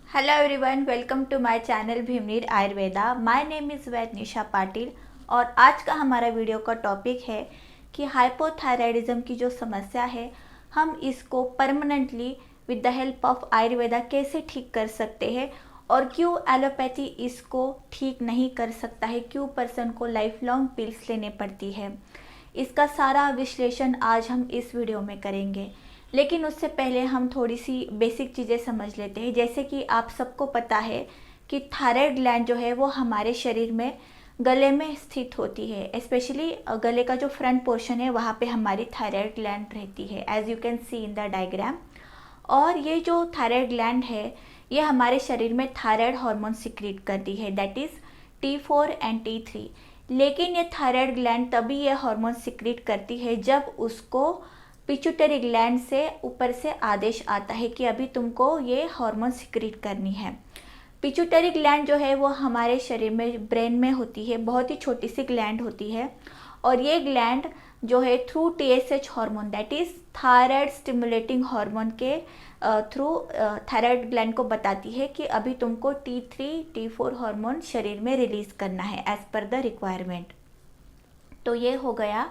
Hello everyone, welcome to my channel Bhimneer Ayurveda. My name is Vaid Nisha Patil और आज का हमारा वीडियो का टॉपिक है कि हाइपोथायराइडिज्म की जो समस्या है हम इसको permanently with the help of Ayurveda कैसे ठीक कर सकते हैं और क्यों एलोपैथी इसको ठीक नहीं कर सकता है, क्यों पर्सन को लाइफ लॉन्ग पिल्स लेने पड़ती है। इसका सारा विश्लेषण आज हम इस वीडियो में करेंगे। लेकिन उससे पहले हम थोड़ी सी बेसिक चीज़ें समझ लेते हैं। जैसे कि आप सबको पता है कि थायराइड ग्लैंड जो है वो हमारे शरीर में गले में स्थित होती है। स्पेशली गले का जो फ्रंट पोर्शन है वहाँ पे हमारी थायराइड ग्लैंड रहती है, as you can see in the diagram. और ये जो थायराइड ग्लैंड है ये हमारे शरीर में थायराइड हार्मोन सिक्रीट करती है, that is T4 and T3। लेकिन ये थायराइड ग्लैंड तभी ये हार्मोन सिक्रीट करती है जब उसको पिट्यूटरी ग्लैंड से ऊपर से आदेश आता है कि अभी तुमको ये हार्मोन सिक्रीट करनी है। पिट्यूटरी ग्लैंड जो है वो हमारे शरीर में ब्रेन में होती है, बहुत ही छोटी सी ग्लैंड होती है। और ये ग्लैंड जो है through TSH hormone, that is thyroid stimulating hormone के थ्रू थायराइड ग्लैंड को बताती है कि अभी तुमको T3 T4 हार्मोन शरीर में रिलीज़ करना है एज पर द रिक्वायरमेंट। तो ये हो गया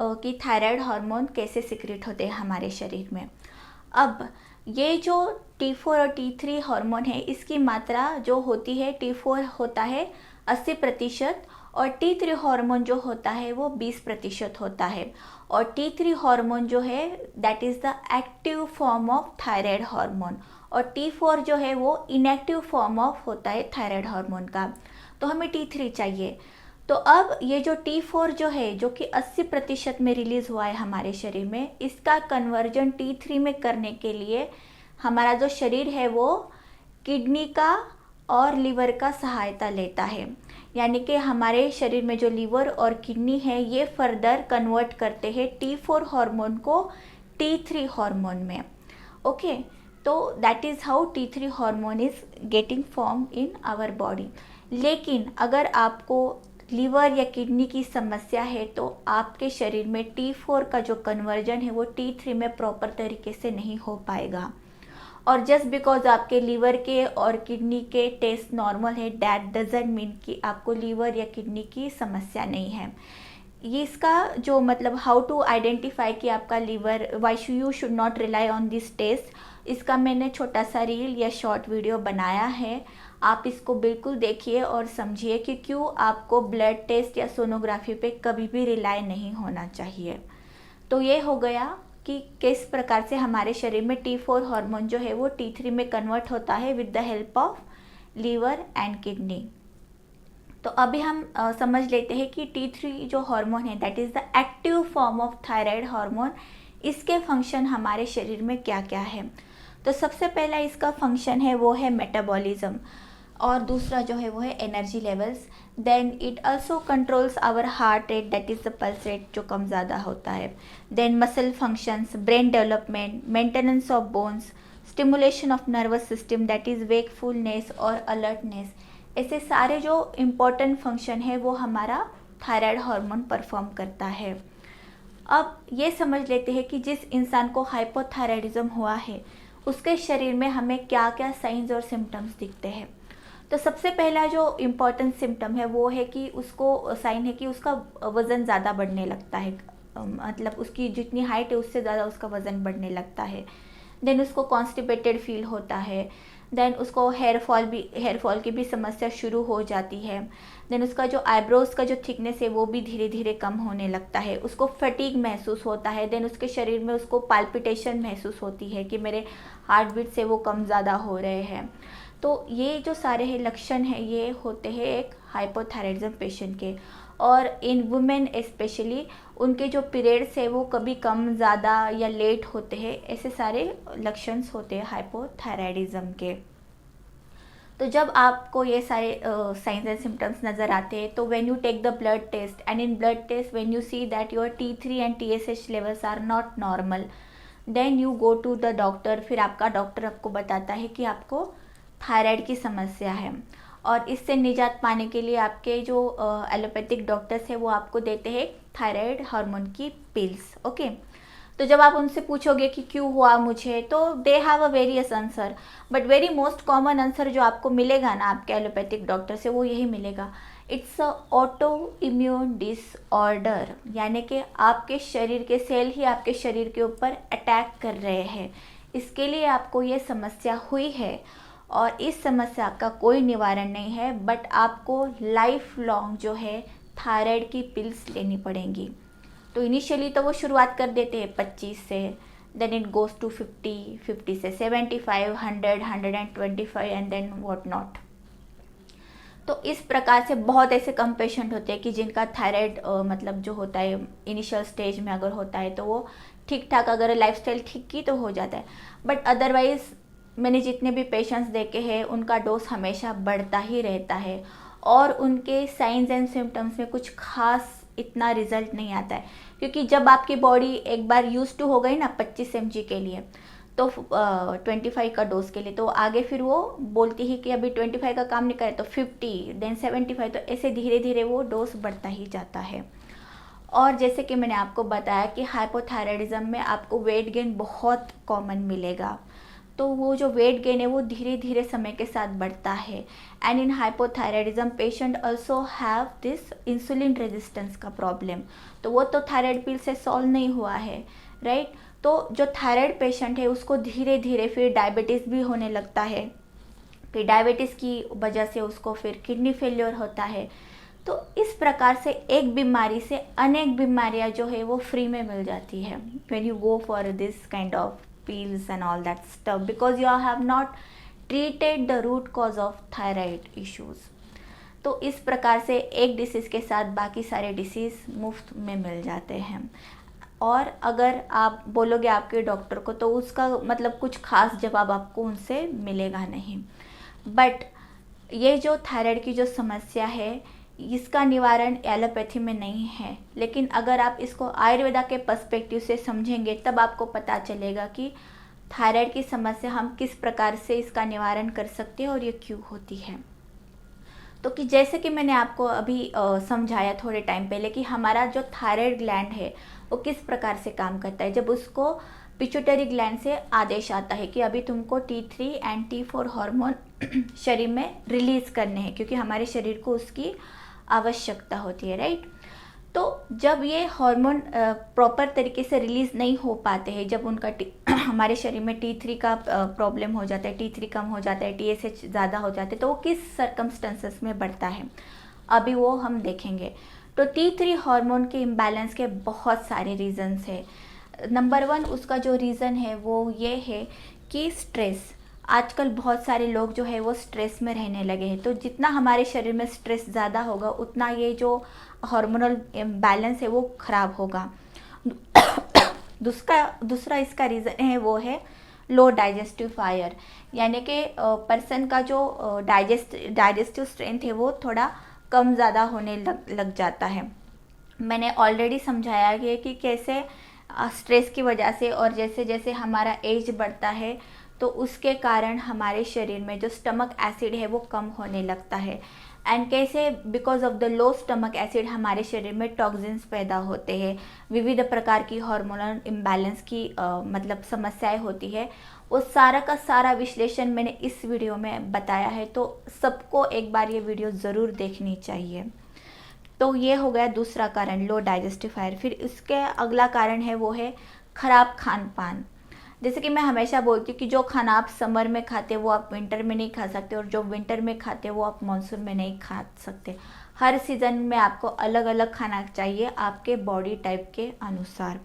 कि थायराइड हार्मोन कैसे सिक्रेट होते हैं हमारे शरीर में। अब ये जो T4 और T3 हार्मोन है इसकी मात्रा जो होती है, T4 होता है 80% और T3 हार्मोन जो होता है वो 20% होता है। और T3 हार्मोन जो है that is the active form of thyroid hormone और T4 जो है वो इनएक्टिव फॉर्म ऑफ होता है थायराइड हार्मोन का। तो हमें T3 चाहिए। तो अब ये जो T4 जो है जो कि 80% में रिलीज़ हुआ है हमारे शरीर में, इसका कन्वर्जन T3 में करने के लिए हमारा जो शरीर है वो किडनी का और लीवर का सहायता लेता है। यानी कि हमारे शरीर में जो लीवर और किडनी है ये फर्दर कन्वर्ट करते हैं T4 हार्मोन को T3 हार्मोन में। ओके, तो that is how T3 hormone is getting form in our body. लेकिन अगर आपको लीवर या किडनी की समस्या है तो आपके शरीर में T4 का जो कन्वर्जन है वो T3 में प्रॉपर तरीके से नहीं हो पाएगा। और जस्ट बिकॉज आपके लीवर के और किडनी के टेस्ट नॉर्मल है, दैट डजंट मीन कि आपको लीवर या किडनी की समस्या नहीं है। ये इसका जो मतलब हाउ टू आइडेंटिफाई कि आपका liver, why you should not rely on this test, इसका मैंने छोटा सा रील या शॉर्ट वीडियो बनाया है। आप इसको बिल्कुल देखिए और समझिए कि क्यों आपको ब्लड टेस्ट या सोनोग्राफी पे कभी भी रिलाई नहीं होना चाहिए। तो ये हो गया कि किस प्रकार से हमारे शरीर में T4 हार्मोन जो है वो T3 में कन्वर्ट होता है with the help of liver and kidney. तो अभी हम समझ लेते हैं कि T3 जो हार्मोन है that is the active form of thyroid hormone, इसके फंक्शन हमारे शरीर में क्या क्या है। तो सबसे पहला इसका फंक्शन है वो है मेटाबॉलिज्म और दूसरा जो है वो है energy levels. Then it also controls our heart rate, that is the pulse rate जो कम ज़्यादा होता है। Then muscle functions, brain development, maintenance of bones, stimulation of nervous system that is wakefulness और अलर्टनेस। ऐसे सारे जो इम्पोर्टेंट फंक्शन है वो हमारा थायराइड हार्मोन परफॉर्म करता है। अब ये समझ लेते हैं कि जिस इंसान को हाइपोथायराइडिज्म हुआ है उसके शरीर में हमें क्या क्या साइंस और सिम्टम्स दिखते हैं। तो सबसे पहला जो इम्पोर्टेंट सिम्टम है वो है कि उसको साइन है कि उसका वज़न ज़्यादा बढ़ने लगता है, मतलब उसकी जितनी हाइट है उससे ज़्यादा उसका वज़न बढ़ने लगता है। देन उसको कॉन्स्टिपेटेड फील होता है। देन उसको हेयर फॉल की भी समस्या शुरू हो जाती है। देन उसका जो आईब्रोज का जो थिकनेस है वो भी धीरे धीरे कम होने लगता है। उसको फटीग महसूस होता है। देन उसके शरीर में उसको पाल्पिटेशन महसूस होती है कि मेरे हार्ट बीट से वो कम ज़्यादा हो रहे हैं। तो ये जो सारे हैं लक्षण हैं ये होते हैं एक हाइपोथायराइडिज्म पेशेंट के। और इन वुमेन स्पेशली उनके जो पीरियड्स है वो कभी कम ज़्यादा या लेट होते हैं, ऐसे सारे लक्षण होते हैं हाइपोथायराइडिज्म के। तो जब आपको ये सारे साइंस एंड सिम्टम्स नज़र आते हैं तो when you take the blood test and in blood test when you see that your T3 and TSH levels are not normal, then you go to the doctor. फिर आपका doctor आपको बताता है कि आपको थायराइड की समस्या है और इससे निजात पाने के लिए आपके जो एलोपैथिक डॉक्टर्स हैं वो आपको देते हैं थायराइड हार्मोन की पिल्स। ओके, तो जब आप उनसे पूछोगे कि क्यों हुआ मुझे, तो they have a various answer, but very most common answer जो आपको मिलेगा ना आपके एलोपैथिक डॉक्टर से, वो यही मिलेगा, it's a auto immune disorder, यानी कि आपके शरीर के सेल ही आपके शरीर के ऊपर अटैक कर रहे हैं, इसके लिए आपको ये समस्या हुई है। और इस समस्या का कोई निवारण नहीं है, बट आपको लाइफ लॉन्ग जो है थायराइड की पिल्स लेनी पड़ेंगी। तो इनिशियली तो वो शुरुआत कर देते हैं 25 से, देन इट गोज़ टू 50, 50 से 75, 100, 125 एंड देन व्हाट नॉट। तो इस प्रकार से बहुत ऐसे कम पेशेंट होते हैं कि जिनका थायराइड मतलब जो होता है इनिशियल स्टेज में अगर होता है तो वो ठीक ठाक, अगर लाइफस्टाइल ठीक की तो हो जाता है, बट अदरवाइज़ मैंने जितने भी पेशेंट्स देखे हैं उनका डोज हमेशा बढ़ता ही रहता है, और उनके साइंस एंड सिम्टम्स में कुछ खास इतना रिजल्ट नहीं आता है, क्योंकि जब आपकी बॉडी एक बार यूज टू हो गई ना 25 mg के लिए, तो 25 का डोज के लिए, तो आगे फिर वो बोलती ही कि अभी 25 का काम नहीं करे तो 50, देन 75, तो ऐसे धीरे धीरे वो डोज बढ़ता ही जाता है। और जैसे कि मैंने आपको बताया कि हाइपोथायराइडिज्म में आपको वेट गेन बहुत कॉमन मिलेगा, तो वो जो वेट गेन है वो धीरे धीरे समय के साथ बढ़ता है। And in hypothyroidism patient also have this insulin resistance का प्रॉब्लम, तो वो तो थायराइड पिल से सॉल्व नहीं हुआ है, राइट। तो जो थायराइड पेशेंट है उसको धीरे धीरे फिर डायबिटीज़ भी होने लगता है, फिर डायबिटीज़ की वजह से उसको फिर किडनी फेलियर होता है। तो इस प्रकार से एक बीमारी से अनेक बीमारियां जो है वो फ्री में मिल जाती है when you go for this kind of pills and all that stuff, because you have not treated the root cause of thyroid issues। तो इस प्रकार से एक डिसीज़ के साथ बाकी सारे डिसीज़ मुफ्त में मिल जाते हैं। और अगर आप बोलोगे आपके डॉक्टर को तो उसका मतलब कुछ खास जवाब आपको उनसे मिलेगा नहीं। बट ये जो थायराइड की जो समस्या है इसका निवारण एलोपैथी में नहीं है, लेकिन अगर आप इसको आयुर्वेदा के पर्सपेक्टिव से समझेंगे तब आपको पता चलेगा कि थायराइड की समस्या हम किस प्रकार से इसका निवारण कर सकते हैं और ये क्यों होती है। तो कि जैसे कि मैंने आपको अभी समझाया थोड़े टाइम पहले कि हमारा जो थायराइड ग्लैंड है वो किस प्रकार से काम करता है। जब उसको पिट्यूटरी ग्लैंड से आदेश आता है कि अभी तुमको T3 एंड T4 हार्मोन शरीर में रिलीज़ करने हैं, क्योंकि हमारे शरीर को उसकी आवश्यकता होती है, राइट। तो जब ये हार्मोन प्रॉपर तरीके से रिलीज़ नहीं हो पाते हैं, जब उनका हमारे शरीर में T3 का प्रॉब्लम हो जाता है, T3 कम हो जाता है, TSH ज़्यादा हो जाता है, तो वो किस सर्कमस्टेंसेस में बढ़ता है अभी वो हम देखेंगे। तो T3 हार्मोन के इम्बैलेंस के बहुत सारे रीज़न्स हैं। नंबर 1 उसका जो रीज़न है वो ये है कि स्ट्रेस। आजकल बहुत सारे लोग जो है वो स्ट्रेस में रहने लगे हैं, तो जितना हमारे शरीर में स्ट्रेस ज़्यादा होगा उतना ये जो हार्मोनल बैलेंस है वो ख़राब होगा। दूसरा इसका रीज़न है वो है लो डाइजेस्टिव फायर, यानी कि पर्सन का जो डाइजेस्टिव स्ट्रेंथ है वो थोड़ा कम ज़्यादा होने लग जाता है। मैंने ऑलरेडी समझाया है कि कैसे स्ट्रेस की वजह से और जैसे जैसे हमारा एज बढ़ता है तो उसके कारण हमारे शरीर में जो स्टमक एसिड है वो कम होने लगता है, एंड कैसे because of the low stomach acid हमारे शरीर में टॉक्सिन्स पैदा होते हैं, विविध प्रकार की हार्मोनल इम्बैलेंस की मतलब समस्याएं होती है। वो सारा का सारा विश्लेषण मैंने इस वीडियो में बताया है, तो सबको एक बार ये वीडियो ज़रूर देखनी चाहिए। तो ये हो गया दूसरा कारण, लो डाइजेस्टिव फायर। फिर इसके अगला कारण है वो है ख़राब खान पान। जैसे कि मैं हमेशा बोलती हूँ कि जो खाना आप समर में खाते वो आप विंटर में नहीं खा सकते, और जो विंटर में खाते वो आप मानसून में नहीं खा सकते। हर सीज़न में आपको अलग अलग खाना चाहिए आपके बॉडी टाइप के अनुसार।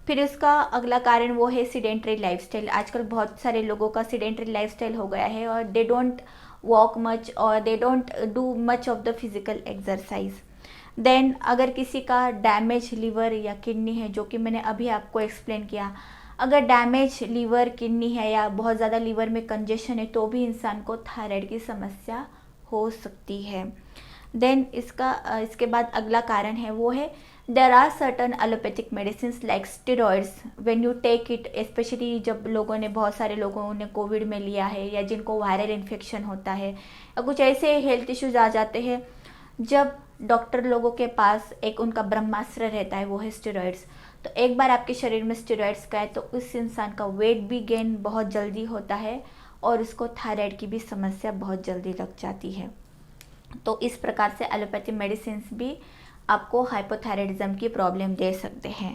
फिर इसका अगला कारण वो है सीडेंटरी लाइफस्टाइल। आजकल बहुत सारे लोगों का सीडेंटरी लाइफस्टाइल हो गया है और दे डोंट वॉक मच और they don't do much of the physical exercise. Then अगर किसी का डैमेज लीवर या किडनी है, जो कि मैंने अभी आपको एक्सप्लेन किया, अगर डैमेज लीवर किडनी है या बहुत ज़्यादा लीवर में कंजेशन है तो भी इंसान को थायराइड की समस्या हो सकती है। देन इसके बाद अगला कारण है वो है there are certain allopathic medicine like steroids when you take it, especially जब लोगों ने बहुत सारे लोगों ने कोविड में लिया है या जिनको वायरल इन्फेक्शन होता है या कुछ ऐसे हेल्थ इश्यूज आ जाते हैं, जब डॉक्टर लोगों के पास एक उनका ब्रह्मास्त्र रहता है वो है स्टेरॉइड्स। तो एक बार आपके शरीर में स्टेरॉइड्स का है तो उस इंसान का वेट भी गेन बहुत जल्दी होता है और उसको थायराइड की भी समस्या बहुत जल्दी लग जाती है। तो इस प्रकार से एलोपैथी मेडिसिन भी आपको हाइपोथायराइडिज्म की प्रॉब्लम दे सकते हैं।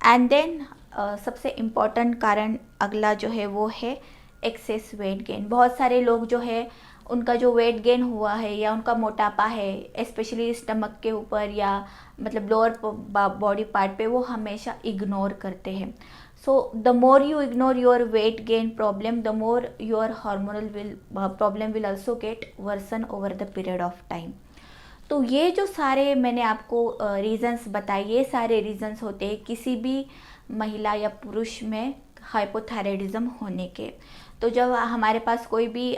एंड देन सबसे इम्पॉर्टेंट कारण अगला जो है वो है एक्सेस वेट गेन। बहुत सारे लोग जो है उनका जो वेट गेन हुआ है या उनका मोटापा है स्पेशली स्टमक के ऊपर या मतलब लोअर बॉडी पार्ट पे, वो हमेशा इग्नोर करते हैं। So the more you ignore your weight gain problem, the more your hormonal problem will also get worsen over the period of time. तो ये जो सारे मैंने आपको रीज़न्स बताए, ये सारे रीज़न्स होते हैं किसी भी महिला या पुरुष में हाइपोथायराइडिज्म होने के। तो जब हमारे पास कोई भी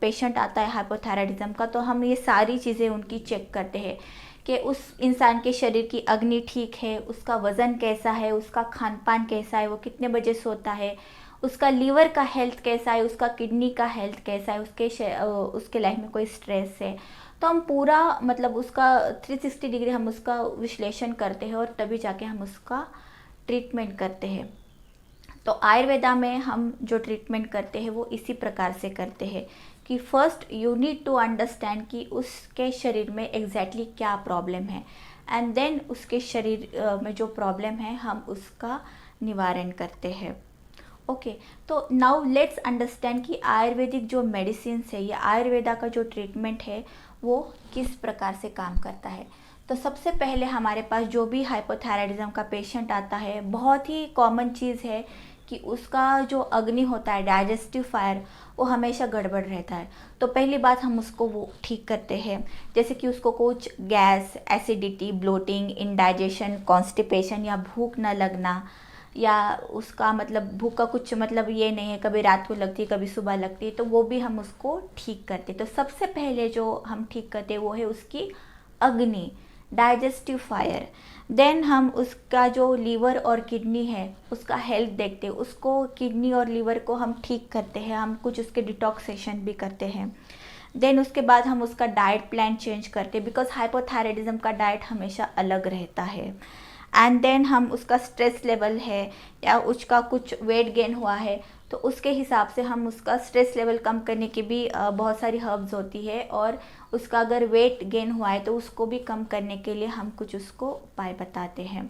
पेशेंट आता है हाइपोथायराइडिज्म का, तो हम ये सारी चीज़ें उनकी चेक करते हैं कि उस इंसान के शरीर की अग्नि ठीक है, उसका वज़न कैसा है, उसका खान पान कैसा है, वो कितने बजे सोता है, उसका लीवर का हेल्थ कैसा है, उसका किडनी का हेल्थ कैसा है, उसके लाइफ में कोई स्ट्रेस है। तो हम पूरा मतलब उसका 360 डिग्री हम उसका विश्लेषण करते हैं और तभी जाके हम उसका ट्रीटमेंट करते हैं। तो आयुर्वेदा में हम जो ट्रीटमेंट करते हैं वो इसी प्रकार से करते हैं कि first you need to understand कि उसके शरीर में एग्जैक्टली क्या प्रॉब्लम है, एंड देन उसके शरीर में जो प्रॉब्लम है हम उसका निवारण करते हैं। ओके, तो नाउ लेट्स अंडरस्टैंड कि आयुर्वेदिक जो मेडिसिन है या आयुर्वेदा का जो ट्रीटमेंट है वो किस प्रकार से काम करता है। तो सबसे पहले हमारे पास जो भी हाइपोथायराइडिज्म का पेशेंट आता है, बहुत ही कॉमन चीज़ है कि उसका जो अग्नि होता है डाइजेस्टिव फायर, वो हमेशा गड़बड़ रहता है। तो पहली बात हम उसको वो ठीक करते हैं, जैसे कि उसको कुछ gas, acidity, bloating, indigestion, constipation या भूख न लगना, या उसका मतलब भूख का कुछ मतलब ये नहीं है कभी रात को लगती है कभी सुबह लगती है, तो वो भी हम उसको ठीक करते हैं। तो सबसे पहले जो हम ठीक करते हैं वो है उसकी अग्नि, डाइजेस्टिव फायर। देन हम उसका जो लीवर और किडनी है उसका हेल्थ देखते हैं, उसको किडनी और लीवर को हम ठीक करते हैं, हम कुछ उसके डिटॉक्सेशन भी करते हैं। देन उसके बाद हम उसका डाइट प्लान चेंज करते हैं, बिकॉज हाइपोथायराइडिज्म का डाइट हमेशा अलग रहता है। एंड देन हम उसका स्ट्रेस लेवल है या उसका कुछ वेट गेन हुआ है तो उसके हिसाब से हम उसका स्ट्रेस लेवल कम करने की भी बहुत सारी हर्ब्स होती है, और उसका अगर वेट गेन हुआ है तो उसको भी कम करने के लिए हम कुछ उसको उपाय बताते हैं।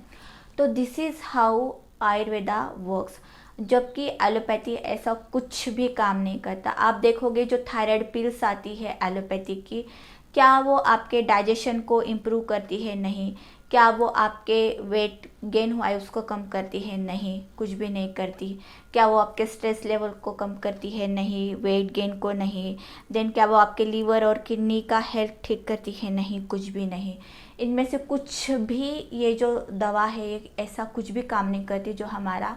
तो this is how Ayurveda works. जबकि एलोपैथी ऐसा कुछ भी काम नहीं करता। आप देखोगे जो थायराइड पिल्स आती है एलोपैथी की, क्या वो आपके डाइजेशन को इम्प्रूव करती है? नहीं। क्या वो आपके वेट गेन हुआ है उसको कम करती है? नहीं, कुछ भी नहीं करती। क्या वो आपके स्ट्रेस लेवल को कम करती है? नहीं, वेट गेन को नहीं। देन क्या वो आपके लीवर और किडनी का हेल्थ ठीक करती है? नहीं, कुछ भी नहीं। इनमें से कुछ भी ये जो दवा है ये ऐसा कुछ भी काम नहीं करती जो हमारा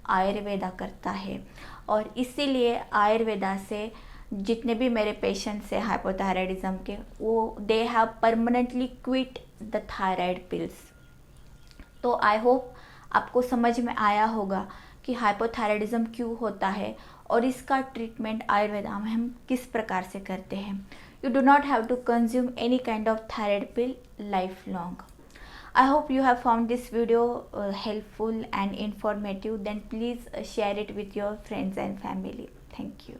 आयुर्वेदा करता है। और इसीलिए आयुर्वेदा से जितने भी मेरे पेशेंट्स हैं हाइपोथायराइडिज्म के, वो they have permanently quit the thyroid pills. तो आई होप आपको समझ में आया होगा कि हाइपोथायराइडिज्म क्यों होता है और इसका ट्रीटमेंट आयुर्वेदा में हम किस प्रकार से करते हैं। You do not have to consume any kind of thyroid pill lifelong. I hope you have found this video helpful and informative. Then please share it with your friends and family. Thank you.